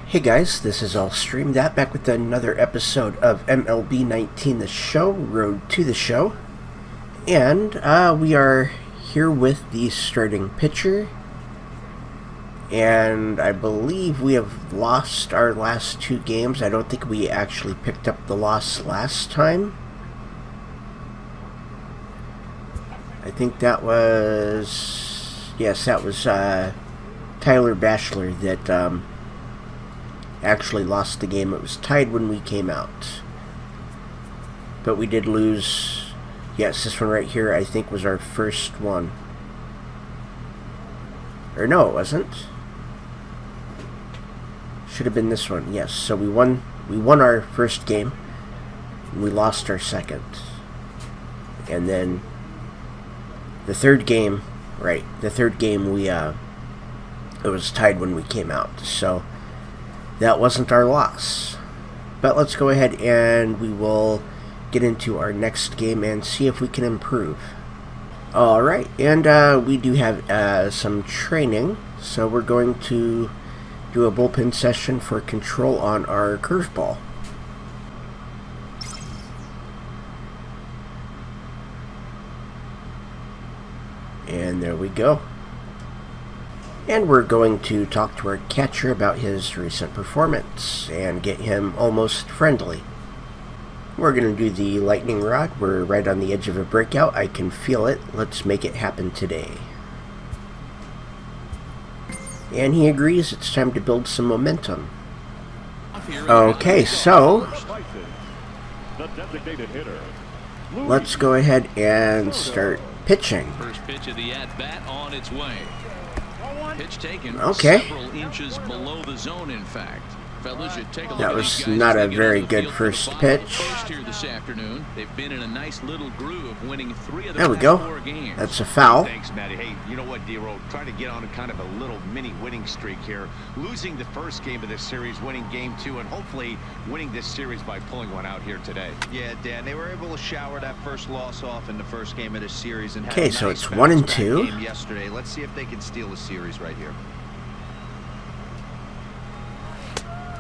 Hey guys, this is All Stream That, back with another episode of MLB 19 The Show, Road to the Show. And we are here with the starting pitcher. And I believe we have lost our last two games. I don't think we actually picked up the loss last time. I think that was... yes, that was Tyler Bachelor that... actually lost the game. It was tied when we came out, but we did lose. Yes, this one right here I think was our first one, or no, it wasn't. Should have been this one. Yes, so we won our first game and we lost our second, and then the third game we it was tied when we came out, so that wasn't our loss. But let's go ahead and we will get into our next game and see if we can improve. Alright, and we do have some training. So we're going to do a bullpen session for control on our curveball. And there we go. And we're going to talk to our catcher about his recent performance and get him almost friendly. We're going to do the lightning rod. We're right on the edge of a breakout. I can feel it. Let's make it happen today. And he agrees. It's time to build some momentum. Okay, so let's go ahead and start pitching. First pitch of the at-bat on its way. Pitch taken several inches below the zone, in fact. Fellas, should take a look. That was not a very good first pitch. Here this afternoon. They've been in a nice little groove, winning 3 of the there we go. 4 games. That's a foul. Thanks, Matty. Hey, you know what, D-Roll? Trying to get on a kind of a little mini winning streak here. Losing the first game of this series, winning game 2, and hopefully winning this series by pulling one out here today. Yeah, Dan, they were able to shower that first loss off in the first game of this series. And okay, so it's 1-2. Game yesterday. Let's see if they can steal the series right here.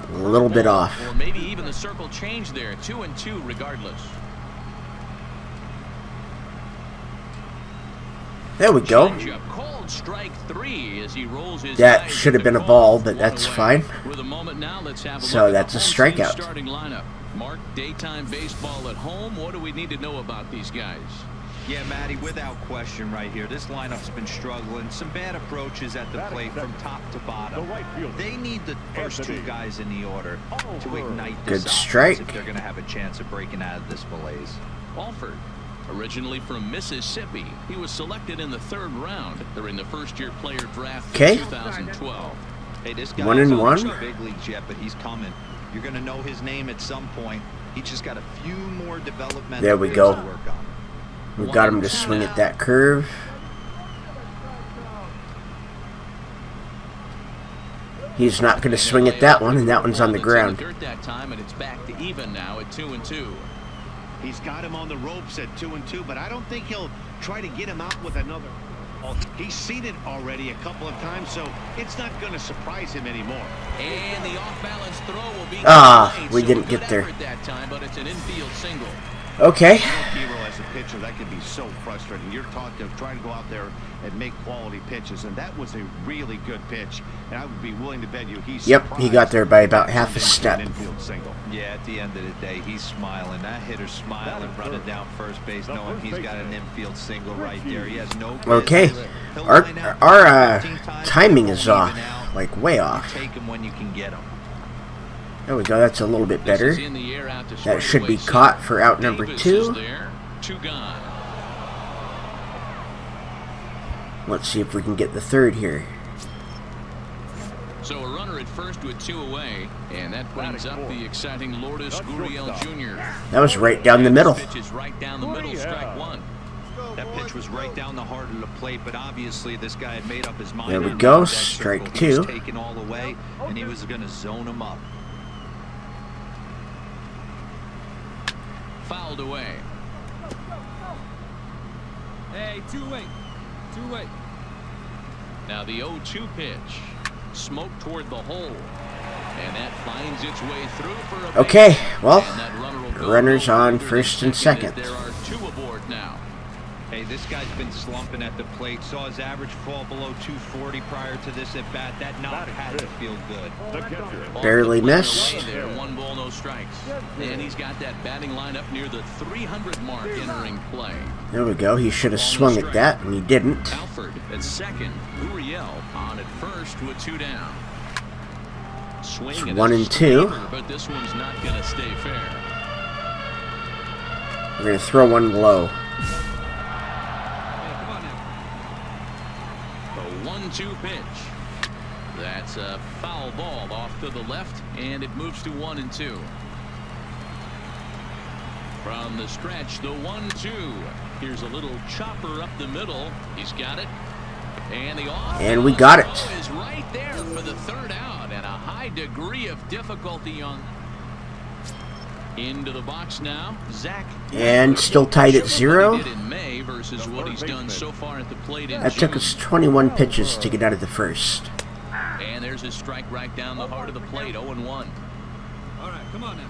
A little bit off. Or maybe even the circle change there. 2-2 regardless. There we go. Called strike 3 as he rolls his that should have been a ball, but that's fine. So that's a strikeout. Starting lineup. Mark, daytime baseball at home. What do we need to know about these guys? Yeah, Matty, without question right here. This lineup's been struggling. Some bad approaches at the plate from top to bottom. They need the first 2 guys in the order to ignite this good strike if they're going to have a chance of breaking out of this malaise. Alford, originally from Mississippi, he was selected in the 3rd round during the first-year player draft in 2012. Hey, this guy 1-1. Big leagues yet, but he's coming. You're going to know his name at some point. He just got a few more developmental there we go. to work on. We got him to swing at that curve. He's not going to swing at that one, and that one's on the ground. That time, and it's back to even now at 2-2. He's got him on the ropes at 2-2, but I don't think he'll try to get him out with another. He's seen it already a couple of times, so it's not going to surprise him anymore. And the off-balance throw will be we didn't get there. That time, but it's an infield single. Okay. As a pitcher, that can be so frustrating. You're taught to try to go out there and make quality pitches, and that was a really good pitch. And I would be willing to bet you he's he got there by about half a step. Yeah, at the end of the day, he's smiling. That hitter's smiling, running down first base, knowing he's got an infield single right there. He has no. Okay, our timing is off, like way off. Take him when you can get him. There we go, that's a little bit better. That should be caught for out number 2. Let's see if we can get the 3rd here. So a runner at first with 2 away, and that brings up the exciting Lourdes Gurriel Jr. That was right down the middle. Pitch is right down the middle, strike 1. That pitch was right down the heart of the plate, but obviously this guy had made up his mind. There we go, strike 2. He was taken all the way, and he was going to zone him up. Fouled away. Hey, 2-8. Now the 0-2 pitch. Smoke toward the hole. And that finds its way through for a Okay, base. well, And that runner will go runners no on further first than and second. There are 2 aboard now. Hey, this guy's been slumping at the plate. Saw his average fall below 240 prior to this at bat. That knock had to feel good. Barely Off the plate missed. away there, 1 ball, no strikes. And he's got that batting lineup near the 300 mark entering play. There we go. He should have swung at that, and he didn't. Alford at second. Uriel on at first with 2 down. Swing It's and 1 a and 2. slider, but this one's not going to stay fair. We're going to throw one low. The 1-2 pitch. That's a foul ball off to the left, and it moves to 1 and 2. From the stretch, the 1-2. Here's a little chopper up the middle. He's got it. And the off. And we got it. Is right there for the 3rd out, and a high degree of difficulty on. Into the box now, Zach. And still tied at 0. What he did in May versus what he's done so far at the plate in That took June. us 21 pitches to get out of the first. And there's a strike right down the heart of the plate, 0-1. All right, come on now.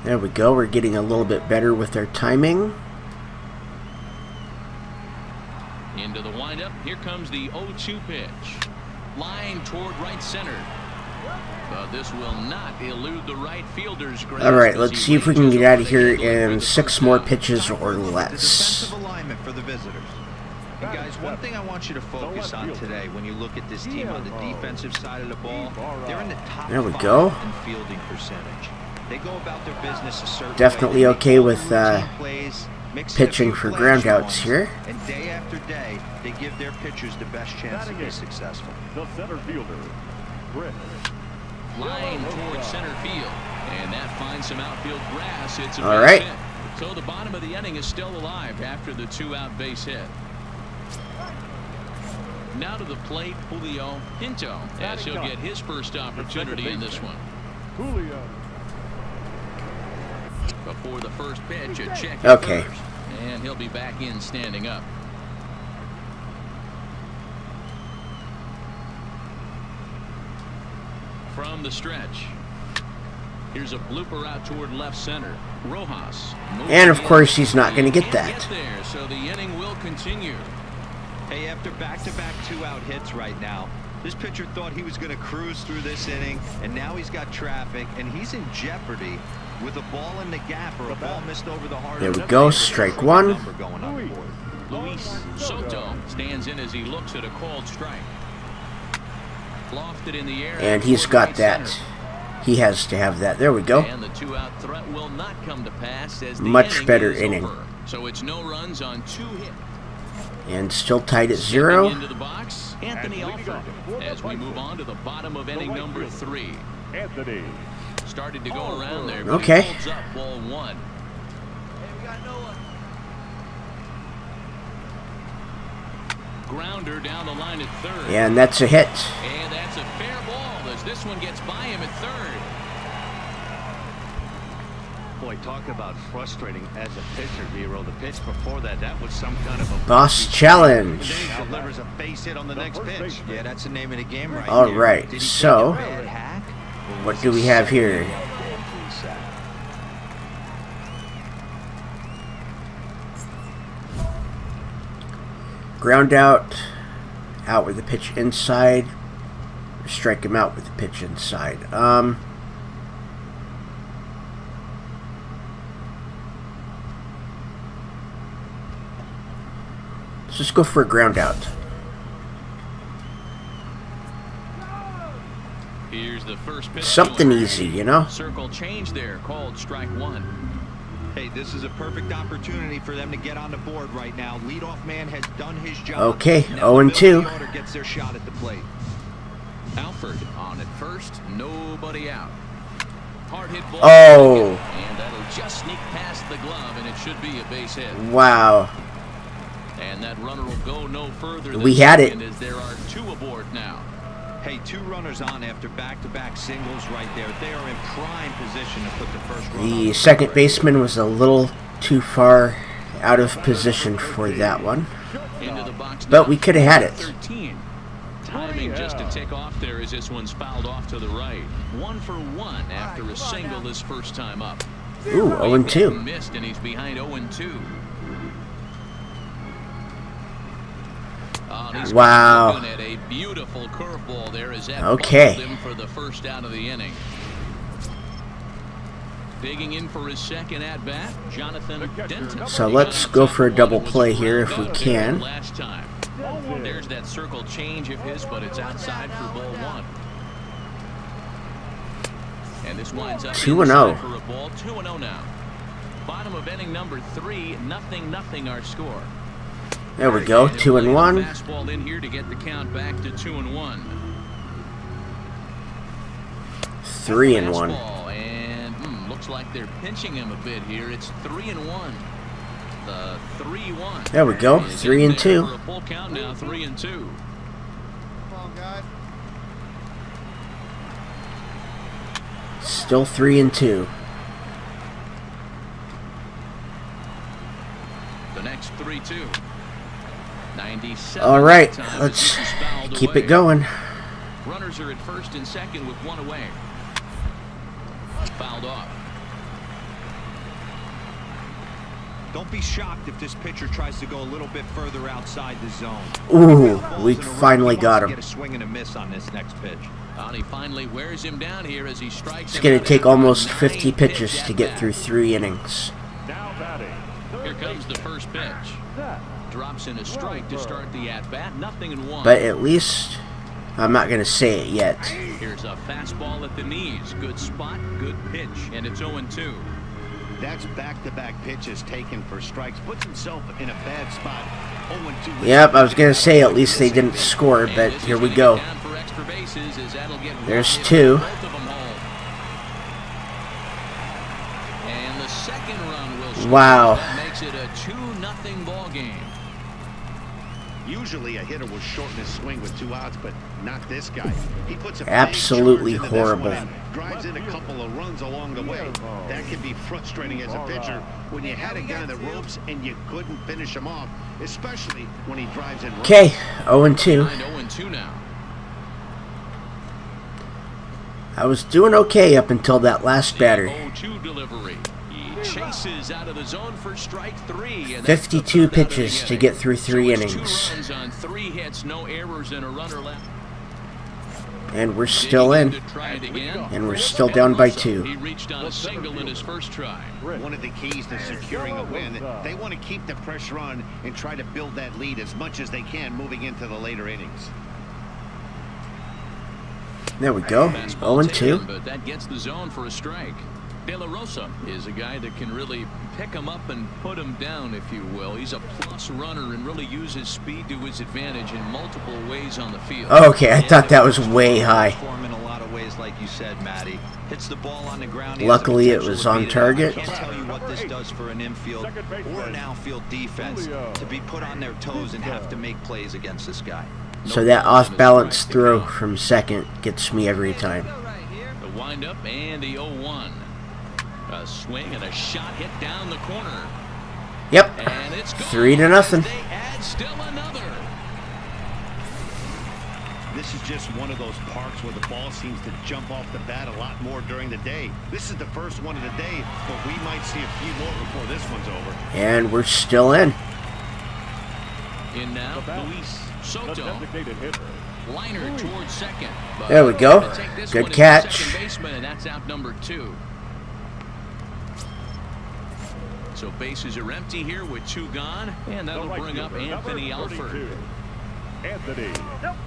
There we go. We're getting a little bit better with our timing. Into the windup. Here comes the 0-2 pitch. Line toward right center. But this will not elude the right fielder's grasp. All right, as let's he see if we can reaches get out of over here the field in for 6 the more first pitches or less. Defensive alignment for the visitors. And guys, one thing I want you to focus on today when you look at this team on the defensive side of the ball, they're in the top There we 5 go. in fielding percentage. They go about their business a certain Definitely way. okay with Routine plays, mix in a pitching few for flash groundouts ones, here. And day after day, they give their pitchers the best chance to be successful. The center fielder, Britt. line towards center field, and that finds some outfield grass. It's a All base right. hit. So the bottom of the inning is still alive after the 2-out base hit. Now to the plate, Julio Pinto, as he'll get his first opportunity in this one. Julio. Before the first pitch, a check. Okay. First, and he'll be back in standing up. From the stretch, here's a blooper out toward left center. Rojas. And of course, he's not going to get Can't that. get there, so the inning will continue. Hey, after back-to-back 2-out hits right now, this pitcher thought he was going to cruise through this inning, and now he's got traffic, and he's in jeopardy with a ball in the gap or a ball missed over the heart. There of we the go, plate. strike one. Number going on the board. Luis Soto stands in as he looks at a called strike. Lofted in the air. And he's toward got right that. center. He has to have that. There we go. And the 2-out threat will not come to pass as the Much inning better is inning. over. So it's no runs on 2 hits. And still tied at Stepping 0. into the box, Anthony Alford. As we move on to the bottom of inning number 3. Anthony. Started to go around there. But Okay. He holds up ball 1. Grounder down the line at third. And that's a hit. And that's a fair ball as this one gets by him at third. Boy, talk about frustrating as a pitcher, Vero. The pitch before that, that was some kind of a Boss challenge. delivers a base hit on the next pitch. Yeah, that's the name of the game right All there. right, Did he so take a bad hack, or what was do he we have set here? up for a sack? Ground out with the pitch inside. Strike him out with the pitch inside. Let's just go for a ground out. Here's the first pitch. Something easy, you know? Circle change there, called strike 1. Hey, this is a perfect opportunity for them to get on the board right now. Leadoff man has done his job. Okay, Now 0 and the 2. order gets their shot at the plate. Alford on at first, nobody out. Hard hit ball. Oh. And that'll just sneak past the glove, and it should be a base hit. Wow. And that runner will go no further than We had it. second as there are 2 aboard now. Hey, 2 runners on after back-to-back singles right there. They are in prime position to put the first run on The the second board. baseman was a little too far out of position for that one. Into the box But now, we could have had it. 13. timing just to tick off there as this one's fouled off to the right. 1 for 1 after a single this first time up. Ooh, 0-2. Missed, and he's behind 0-2. Oh, he's wow. looking at a beautiful curveball there as that okay. him for the first out of the inning. Digging in for his second at bat, Jonathan Denton. So let's go for a double play here if we can. Last time. There's that circle change of his, but it's outside for ball 1. And this winds up 2-0 for a ball. 2-0 now. Bottom of inning number 3, 0-0 our score. There we go, 2-1. Fastball in here to get the count back to 2-1. 3-1. And looks like they're pinching him a bit here. It's 3-1. The 3-1. There we go, 3-2. For a full count now, 3-2. Come on, guys. Still 3-2. The next 3-2. 97. All right, let's keep it going. Runners are at first and second with 1 away. Fouled off. Don't be shocked if this pitcher tries to go a little bit further outside the zone. Ooh, we finally got him. Get a swing and a miss on this next pitch. And he finally wears him down here as he strikes. It's going to take almost 50 pitches to get through 3 innings. Now batting. Here comes the first pitch. Drops in a strike to start the at-bat. 0-1. But at least I'm not going to say it yet. Here's a fastball at the knees. Good spot, good pitch, and it's 0-2. That's back-to-back pitches taken for strikes. Puts himself in a bad spot. 0-2. Yep, I was going to say at least they didn't score, but here we go. There's 2. And the second run will score. Wow. That makes it a 2-0 ball game. Usually a hitter will shorten his swing with 2 outs, but not this guy. He puts a big Absolutely charge into this horrible. one and drives in a couple of runs along the way. That can be frustrating as a pitcher when you had a guy in the ropes and you couldn't finish him off, especially when he drives in runs. Okay, 0-2. 0-2 now. I was doing okay up until that last batter. 0-2 delivery. He chases out of the zone for strike 3. And 52 pitches to get through 3 innings. 2 runs on 3 hits, no errors, and a runner left. And we're still in. And we're still down by 2. He reached on a single in his first try. One of the keys to securing a win, they want to keep the pressure on and try to build that lead as much as they can moving into the later innings. There we go, Fastball 0-2. taken, but that gets the zone for a strike. De La Rosa is a guy that can really pick him up and put him down, if you will. He's a plus runner and really uses speed to his advantage in multiple ways on the field. Okay, I thought that was way high. In a lot of ways, like you said, Matty. Hits the ball on the ground. Luckily, it was on target. I can't tell you what this does for an infield or an outfield defense to be put on their toes and have to make plays against this guy. So that off-balance throw from second gets me every time. The windup and the 0-1. A swing and a shot hit down the corner. Yep, And it's gone 3-0. as they add still another. This is just one of those parks where the ball seems to jump off the bat a lot more during the day. This is the first one of the day, but we might see a few more before this one's over. And we're still in. In now, Luis The Soto. designated hitter. Liner towards second. But There we go. gonna take this Good one into catch. second baseman, and that's out number 2. So bases are empty here with 2 gone, and The that'll right bring up fielder, Anthony number Alford. 32. Anthony.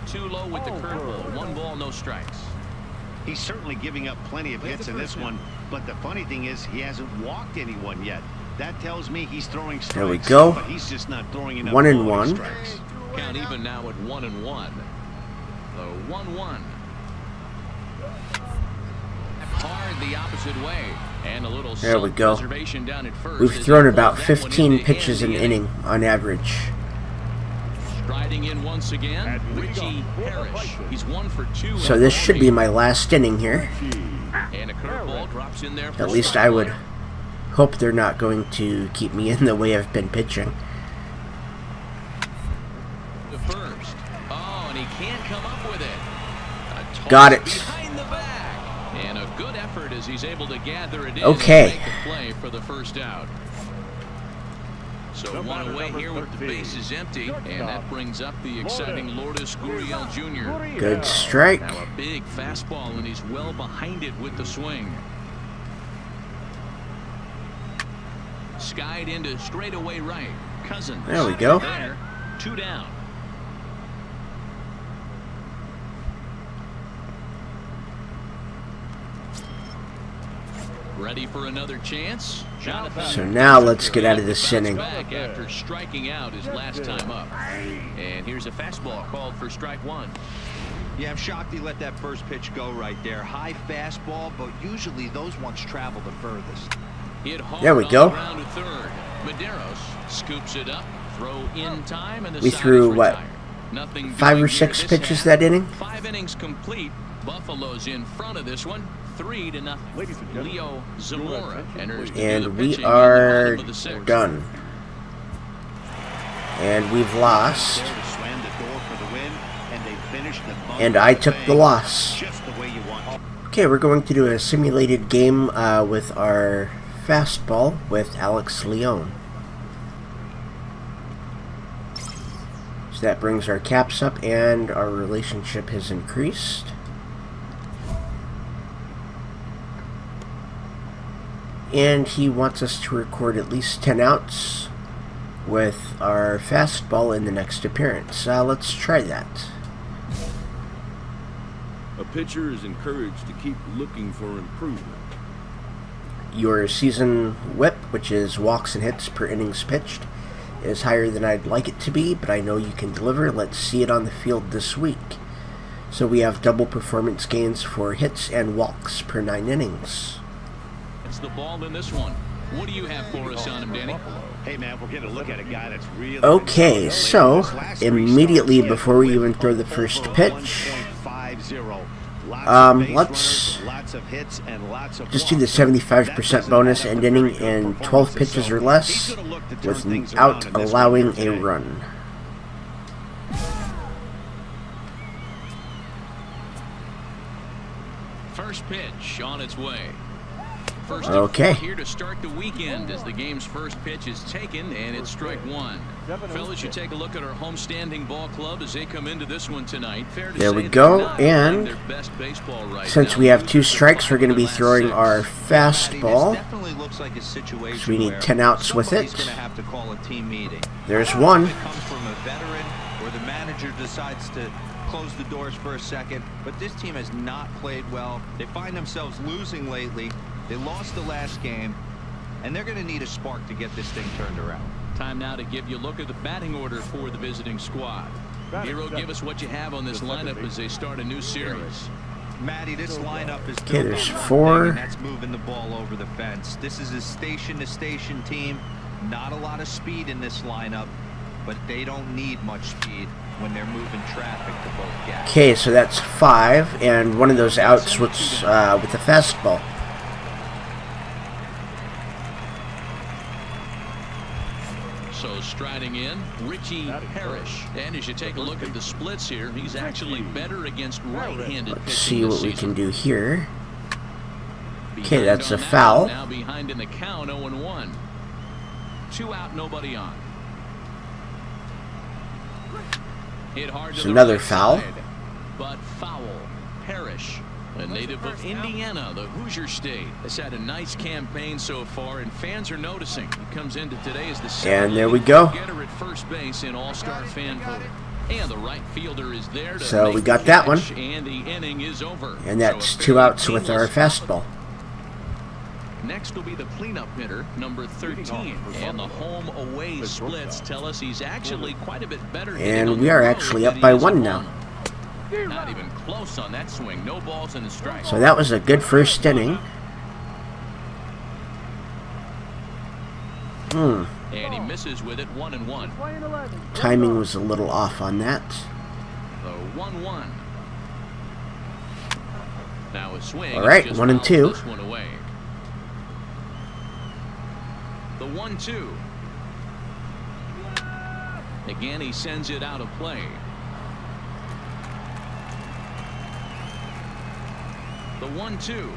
Too low with the curveball. 1 ball, no strikes. He's certainly giving up plenty of hits in this one, but the funny thing is he hasn't walked anyone yet. That tells me he's throwing strikes. There we go. But he's just not throwing enough 1-1. strikes. Count even now at 1-1. The 1-1. Hard the opposite way. And a little There we go. self-preservation down at first. We've as thrown he about pulls that one 15 into pitches an the inning on average. Striding in once again, Richie Parrish. He's 1 for 2. So this should be my last inning here. And a curveball drops in there for At least strike I would one. hope they're not going to keep me in the way I've been pitching. The first. Oh, and he can't come up with it. A toss Got it. behind the back. And a good effort as he's able to gather it in Okay. and make the play for the first out. So one away here with the bases empty, and that brings up the exciting Lourdes Gurriel Jr. Good strike. Now a big fastball, and he's well behind it with the swing. Skied into straightaway right. Cousins. There we go. There, 2 down. Ready for another chance? Jonathan. So now let's get out of this inning. Back after striking out his last time up. And here's a fastball called for strike 1. Yeah, I'm shocked he let that first pitch go right there. High fastball, but usually those ones travel the furthest. Hit hard There we go. Around to third. Medeiros scoops it up. Throw in time, and the We side threw is what? retired. Nothing 5 doing or here 6 this pitches half. that inning? 5 innings complete. Buffalo's in front of this one. 3-0. Ladies and gentlemen, Leo Zamora enters to do the And we pitching in the are bottom of the 6th. done. And we've lost. There to slam the door for the win, and they finished the bump And I took the loss. just the way you want. Okay, we're going to do a simulated game with our fastball with Alex Leon. So that brings our caps up and our relationship has increased. And he wants us to record at least 10 outs with our fastball in the next appearance. Let's try that. A pitcher is encouraged to keep looking for improvement. Your season whip, which is walks and hits per innings pitched, is higher than I'd like it to be, but I know you can deliver. Let's see it on the field this week. So we have double performance gains for hits and walks per 9 innings. It's the ball in this one. What do you have for us on him, Danny? Hey, man, we're going to look at a guy that's really... Okay, so immediately before we even throw the first pitch, let's just do the 75% bonus end inning in 12 pitches or less without allowing a run. First pitch on its way. First Okay. here to start the weekend as the game's first pitch is taken, and it's strike 1. Fellas, you take a look at our homestanding ball club as they come into this one tonight. Fair to There say we they're go, not playing and their best baseball right since now. we have 2 strikes, we're going to be throwing our fastball. Definitely looks like a situation So we need where 10 outs with somebody's it. gonna have to call a team meeting. There's one. It comes from a veteran, or the manager decides to close the doors for a second. But this team has not played well. They find themselves losing lately. They lost the last game, and they're going to need a spark to get this thing turned around. Time now to give you a look at the batting order for the visiting squad. Hero, give us what you have on this lineup as they start a new series. Matty, this lineup is Okay, built there's on one 4. thing, and that's moving the ball over the fence. This is a station-to-station team. Not a lot of speed in this lineup, but they don't need much speed when they're moving traffic to both gaps. Okay, so that's 5, and one of those outs was with the fastball. So striding in, Richie Parrish. And as you take a look at the splits here, he's actually better against right-handed pitching Let's see this what we season. can do here. Behind Okay, that's on a that foul. one, now behind in the count, 0-1. 2 out, nobody on. Hit hard to It's the another right foul. side, but foul. Parrish, a native of Indiana, the Hoosier State, has had a nice campaign so far, and fans are noticing. He comes into today as the And there we go. getter at first base in All-Star fan voting. And the right fielder is there to So make we got the that one. catch, and the inning is over. And So that's a 2 fairly outs with our painless fastball. Next will be the cleanup hitter, number 13. And the home-away splits tell us he's actually quite a bit better. hitting And on we the are road actually than up he by is at 1 now. home. Not even close on that swing. No balls in the strike. So that was a good first inning. And he misses with it, 1-1. Timing was a little off on that. The 1-1. Now a swing. All right, Just 1 and fouls 2. This one away. The 1-2. Again, he sends it out of play. The 1-2.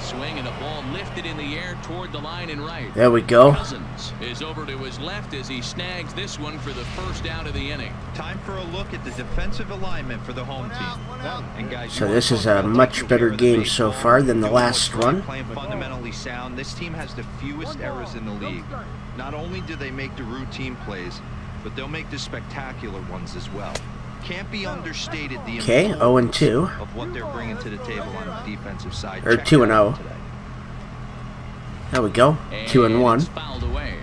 Swing and a ball lifted in the air toward the line and right. There we go. Cousins is over to his left as he snags this one for the first out of the inning. Time for a look at the defensive alignment for the home team. And guys, So this is a much better game so far than the last one. Playing fundamentally sound. This team has the fewest errors in the league. Not only do they make the routine plays, but they'll make the spectacular ones as well. Can't be understated the Okay, 0-2. of what they're bringing to the table on the defensive side. Or Check 2-0. that out today. There we go. 2-1. It's fouled away.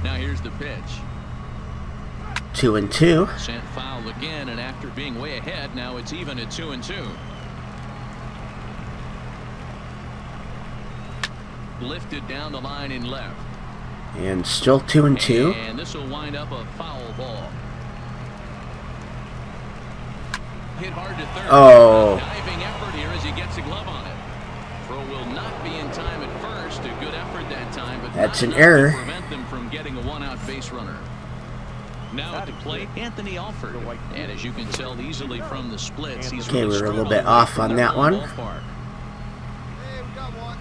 Now here's the pitch. 2-2. Sent foul again, and after being way ahead, now it's even at 2-2. Lifted down the line in left. And still 2-2. And this will wind up a foul ball. Hit hard to third. Oh. Diving effort here as he gets a glove on it. Throw will not be in time at first. A good effort that time, but That's not an enough error. to prevent them from getting a one-out base runner. Now at the plate, Anthony Alford. And as you can tell easily from the splits, he's Okay, really we were a little struggled bit off on from that the one. ballpark. Hey, we got one.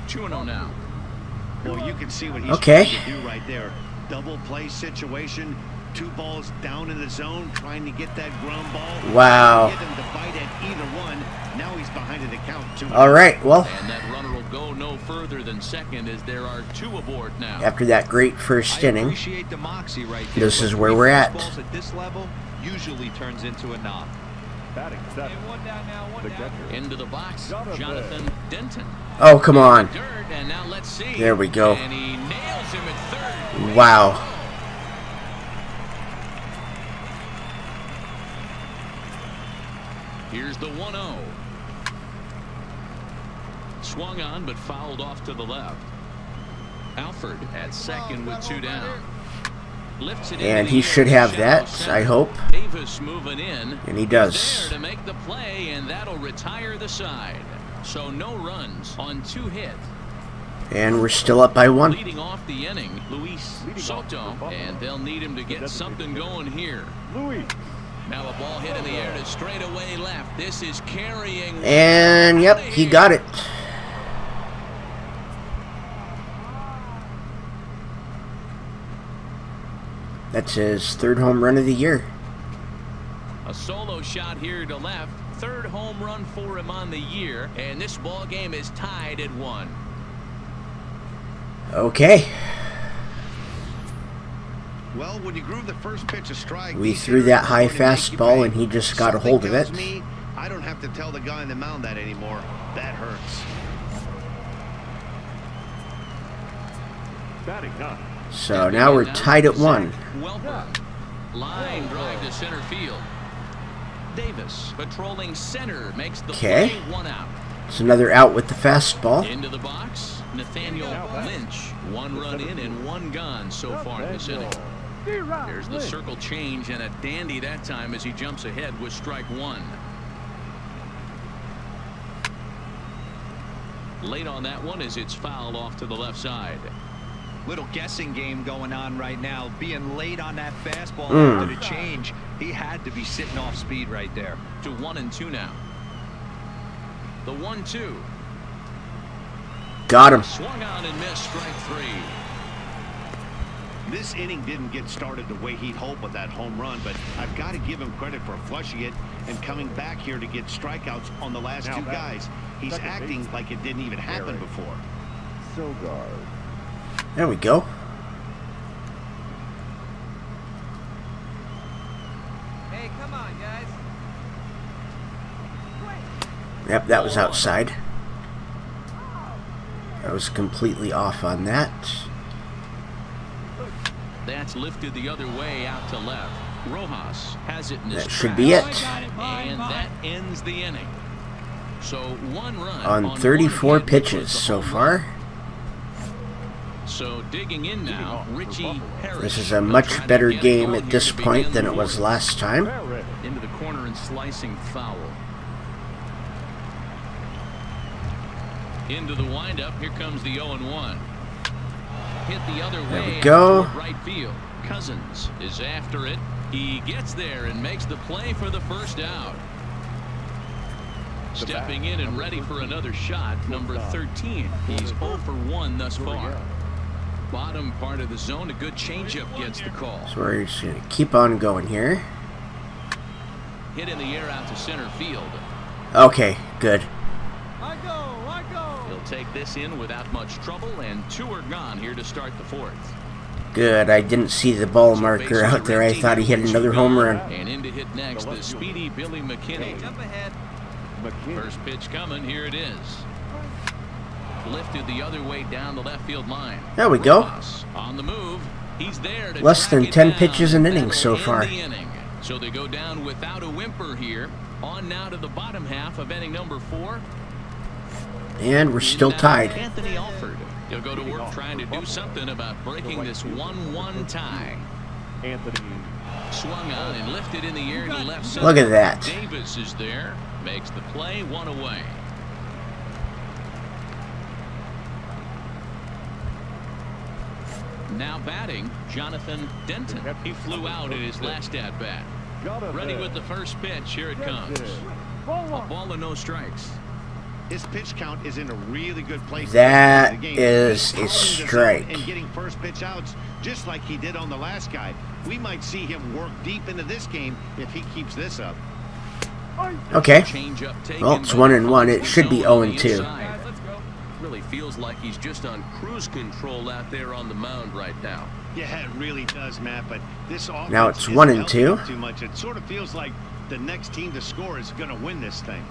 2-0 now. Well, you can see what he's Okay. trying to do right there. Double play situation. 2 balls down in the zone, trying to get that ground ball. Wow. Get him to bite at either one. Now he's behind in the count. 2-0. All right, well, And that runner will go no further than second as there are 2 aboard now. after that great first I inning, appreciate the moxie right there. this but is where we're at. balls at this level usually turns into a knock. Batting seventh. Hey, one down now, one The down. catcher. Into the box, Jonathan. Jonathan Denton. Oh, come on. Dirt, and now let's see. There we go. And he nails him at third. Wow. Here's the 1-0. Swung on, but fouled off to the left. Alford at second with 2 down. Lifts it And into he the should air, have shallow that, center. I hope. Davis moving in. And he He's does. there to make the play, and that'll retire the side. So no runs on 2 hits. And we're still up by 1. Leading off the inning, Luis Soto, and they'll need him to get something going here. Louis. Now a ball hit in the air to straightaway left. This is carrying. And, yep, he got it. That's his 3rd home run of the year. A solo shot here to left. 3rd home run for him on the year, and this ball game is tied at 1. Well, Okay. when you groove the first pitch a strike, We these threw hitters that are high going to make you fastball, pay. and he just got a Something hold of it. tells me I don't have to tell the guy on the mound that anymore. That hurts. Batting 9. So now we're tied at 1. Welper. Line drive to center field. Davis patrolling center makes the Okay. play, 1 out. It's another out with the fastball. Into the box, Nathaniel Lynch. 1 run in and 1 gone so far in this inning. There's the circle change and a dandy that time as he jumps ahead with strike 1. Late on that one as it's fouled off to the left side. Little guessing game going on right now. Being late on that fastball after the change, he had to be sitting off speed right there. To 1-2 now. The 1-2. Got him. Swung on and missed, strike 3. This inning didn't get started the way he'd hoped with that home run, but I've got to give him credit for flushing it and coming back here to get strikeouts on the last Now 2 back. guys. He's Second acting base. like it didn't even happen before. Sogard. There we go. Hey, come on, guys. Yep, that was outside. I was completely off on that. That's lifted the other way out to left. Rojas has it in his That should trap. be it. And that ends the inning. So 1 run On 34 1 hit pitches was the so home far. run. So digging in now, Richie Harris. This is a much better game at this point than it was last time. Barrett. Into the corner and slicing foul. Into the windup. Here comes the 0-1. Hit the other There way we go. out toward right field. Cousins is after it. He gets there and makes the play for the first out. Stepping in and ready for another shot, number 13. He's 0 for 1 thus far. Bottom part of the zone, a good changeup gets the call. So we're just going to keep on going here. Hit in the air out to center field. Okay, good. I go. He'll take this in without much trouble, and 2 are gone here to start the 4th. Good. I didn't see the ball marker out there. I thought he hit another home run. And in to hit next, the speedy Billy McKinney. Jump ahead. First pitch coming, here it is. Lifted the other way down the left field line. There we go. Ross on the move. He's there to Less than track it 10 down, pitches an and inning that'll so end far. the inning. So they go down without a whimper here. On now to the bottom half of inning number 4. And we're still tied. Anthony Alford. He'll go to work trying to do something about breaking this 1-1 tie. Anthony. Swung on and lifted in the air to left center. Look at that. Davis is there. Makes the play, 1 away. Now batting, Jonathan Denton. He flew out at his last at-bat. Ready with the first pitch. Here it comes. A ball and no strikes. His pitch count is in a really good place. That He's is a following the zone strike. and getting first pitch outs just like he did on the last guy. We might see him work deep into this game if he keeps this up. Okay. Change-up taken, Well, it's but 1-1. It should be zone on the 0-2. inside. Guys, let's go. Really feels like he's just on cruise control out there on the mound right now. Yeah, it really does, Matt. But this offense Now it's isn't 1-2. helping him too much. It sort of feels like the next team to score is going to win this thing.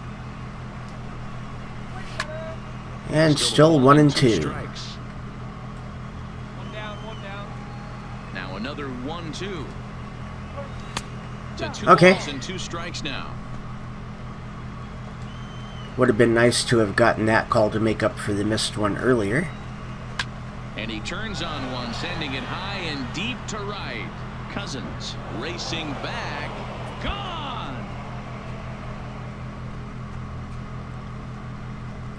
And still 1-2. Strikes. One down. Now another 1-2. To 2 Okay. balls and 2 strikes now. Would have been nice to have gotten that call to make up for the missed one earlier. And he turns on one, sending it high and deep to right. Cousins racing back. Gone!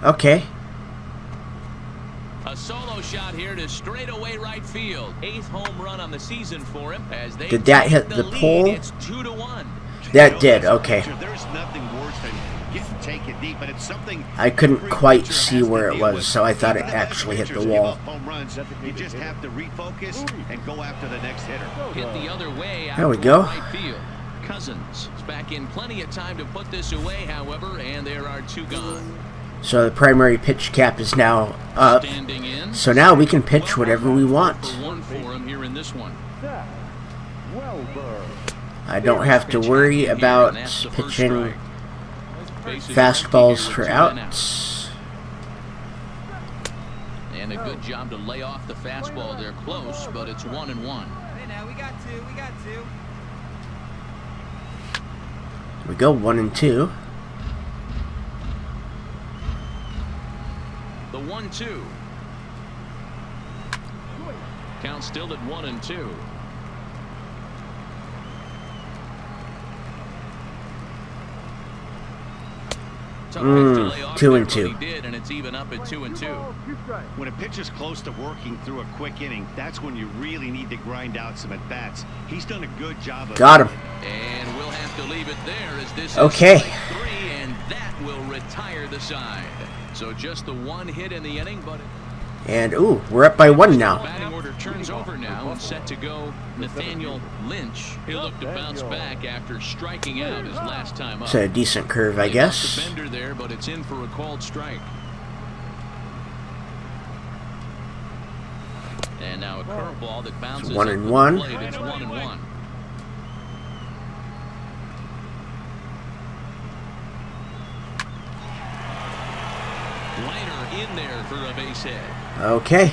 Okay. A solo shot here to straightaway right field. 8th home run on the season for him. As they Did that take hit the the lead. pole? It's 2-1. That did, okay. There's nothing worse than getting taken deep, but it's something I couldn't every quite pitcher see has to where it deal was, with. so I thought it Even the best actually hit the pitchers give wall. up home runs. You just have to refocus and go after the next hitter. Hit the other way out There we toward go. right field. Cousins is back in plenty of time to put this away, however, and there are 2 gone. So the primary pitch cap is now up. Standing in. So now we can pitch whatever we want. For 1 for him here in this one. I don't have to worry about pitching fastballs for outs. And a good job to lay off the fastball. They're close, but it's 1-1. Hey, now we got 2. We go 1-2. The 1-2. Count still at 1-2. Tough pitch to lay off 2 there, and but 2. he did, and it's even up at 2-2. When a pitcher's close to working through a quick inning, that's when you really need to grind out some at-bats. He's done a good job of Got him. And we'll have to leave it there as this Okay. is strike 3, and that will retire the side. So just the 1 hit in the inning, but And, ooh, we're up by 1 the now. batting order turns over now and set to go Nathaniel Lynch. He'll look to bounce back after striking out his last time up. It's a decent curve, I They got guess. the bender there, but it's in for a called strike. And now a curveball that bounces It's 1 up and to the 1. plate. It's 1-1. Liner in there for a base hit. Okay.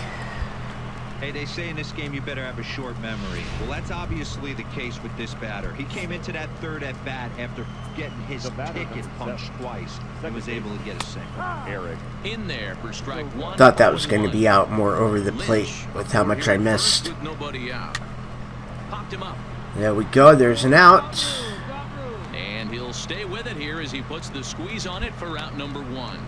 Hey, they say in this game you better have a short memory. Well, that's obviously the case with this batter. He came into that 3rd at bat after getting his ticket punched twice and was able to get a single. Eric. In there for strike 1. Thought that was going to be out more over the plate with how much I missed. With nobody out. Popped him up. There we go. There's an out. And he'll stay with it here as he puts the squeeze on it for out number 1.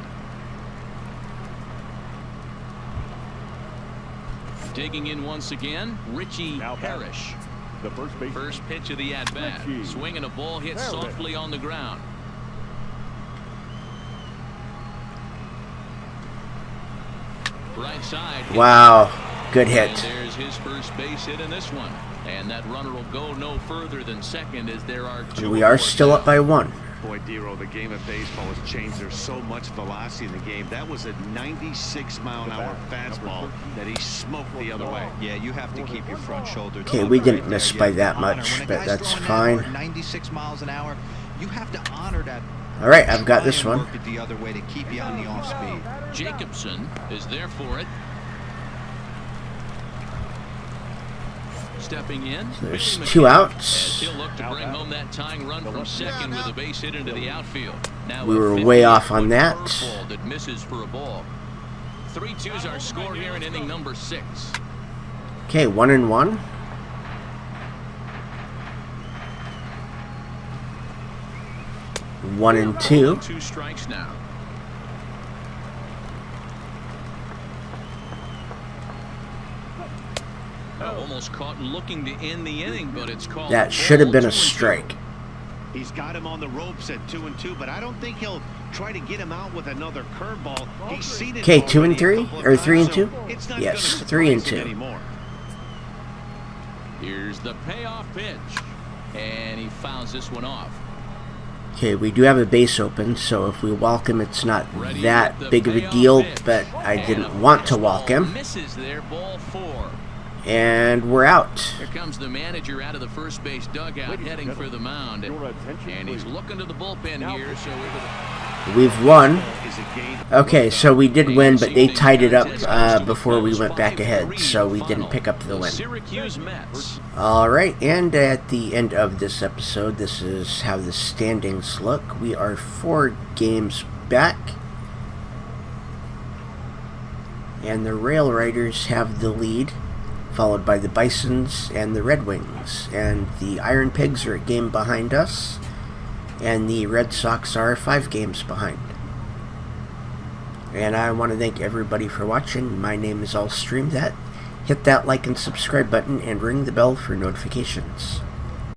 Digging in once again, Richie Now batting. Parrish. The first base. First pitch of the at-bat. Richie Swinging a ball hit Parrish. softly on the ground. Right side. Wow. Good hit. And there's his first base hit in this one. And that runner will go no further than second as there are two. We are more still down. up by 1. Boy, Dero, the game of baseball has changed. There's so much velocity in the game. That was a 96-mile-an-hour fastball that he smoked the other way. Yeah, you have to keep your front shoulder. Okay, up we right didn't there. miss You by have to that honor. much, When a but guy's that's throwing fine. that 96 miles an hour, you have to honor that. All right, I've got Try this and one. work it the other way to keep you on the off speed. Jacobson is there for it. Stepping in. There's Billy 2 McKinney, outs. as he'll look to bring home that tying run from second with a base hit into the outfield. Now We a were way off 58-foot on that. curveball that misses for a ball. 3-2's our score here in inning number 6. Okay, 1-1. One and two. 2 strikes now. Almost caught looking to end the inning, but it's called. That should have been a ball, 2-2. strike. He's got him on the ropes at 2-2, but I don't think he'll try to get him out with another curveball. He's seen it Okay, 2 and already a 3 couple of or 3 and times, 2. so it's not Yes, gonna 3 and surprise him 2. anymore. Here's the payoff pitch, and he fouls this one off. Okay, we do have a base open, so if we walk him, it's not Ready that with the big of a payoff deal, pitch. but I And didn't a want to walk fastball him. Misses there, ball 4. And we're out. Here comes the manager out of the first base dugout, Ladies and heading for the mound. Your attention, And he's please. looking to the bullpen here, so We've won. Is a game. Okay, so we did win, but they tied it up before we went back ahead, so we didn't pick up the win. Syracuse Mets. Alright, and at the end of this episode, this is how the standings look. We are 4 games back. And the Rail Riders have the lead, followed by the Bisons and the Red Wings. And the Iron Pigs are a game behind us, and the Red Sox are 5 games behind. And I want to thank everybody for watching. My name is All Stream That. Hit that like and subscribe button and ring the bell for notifications.